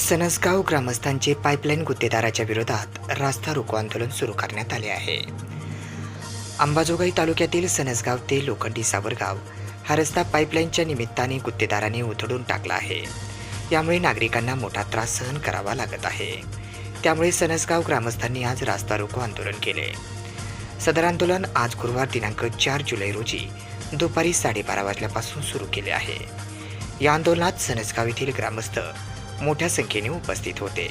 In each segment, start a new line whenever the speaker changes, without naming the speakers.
सनसगाव ग्रामस्थांचे पाईपलाईन गुत्तेदाराच्या विरोधात रास्ता रोको आंदोलन सुरू करण्यात आले आहे। अंबाजोगाई तालुक्यातील सनसगाव ते लोखंडी सावरगाव हा रस्ता पाईपलाईनच्या निमित्ताने गुत्तेदाराने उधळून टाकला आहे। यामुळे नागरिकांना मोठा त्रास सहन करावा लागत आहे। त्यामुळे सनसगाव ग्रामस्थांनी आज रास्ता रोको आंदोलन केले। सदर आंदोलन आज गुरुवार दिनांक 4 जुलै रोजी दुपारी 12:30 वाजल्यापासून सुरू केले आहे। या आंदोलनात सनसगाव येथील ग्रामस्थ मोठ्या संख्येने उपस्थित होते।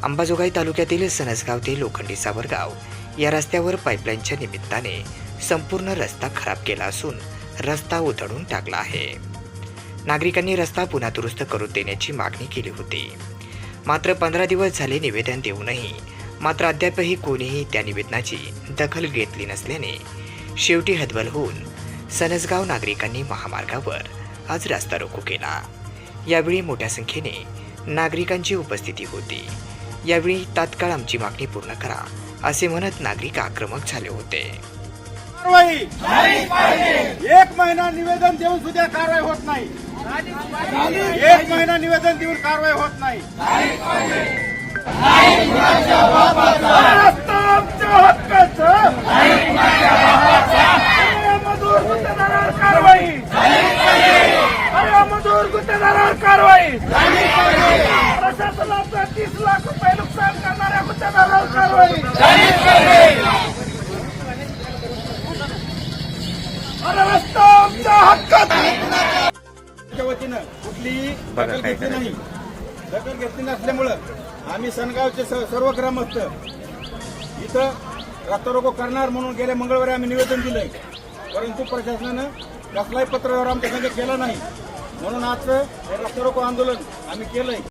अंबाजोगाई तालुक्यातील सनसगाव ते लोखंडी सावरगाव या रस्त्यावर पाईपलाईनच्या निमित्ताने संपूर्ण रस्ता खराब केला असून रस्ता उधळून टाकला आहे। नागरिकांनी रस्ता पुन्हा दुरुस्त करून देण्याची मागणी केली होती। मात्र 15 दिवस झाले निवेदन देऊनही मात्र अद्यापही कोणीही त्या निवेदनाची दखल घेतली नसल्याने शेवटी हतबल होऊन सनसगाव नागरिकांनी महामार्गावर आज रास्ता रोको केला। यावेळी मोठ्या संख्येने नागरिकांची उपस्थिती होती। यावेळी तात्काळ आमची मागणी पूर्ण करा असे म्हणत नागरिक आक्रमक झाले होते।
एक महिना निवेदन देऊन सुद्धा कारवाई होत नाही। एक महिना निवेदन देऊन कारवाई होत नाही। मजूर गुत्तेदारावर कारवाई, प्रशासनाचा 30 लाख रुपये नुकसान करणाऱ्या गुत्तेदारावर कारवाई, रस्ता आमच्या हक्काचा वतीनं कुठलीही दखल घेतली नाही। दखल घेतली नसल्यामुळं आम्ही सनगावचे सर्व ग्रामस्थ इथं रास्ता रोको करणार म्हणून गेल्या मंगळवारी आम्ही निवेदन दिलंय, परंतु प्रशासनानं कसलाही पत्रावर आमच्या संघ केला नाही। म्हणून आजचं हे रास्ता रोको आंदोलन आम्ही केलंय।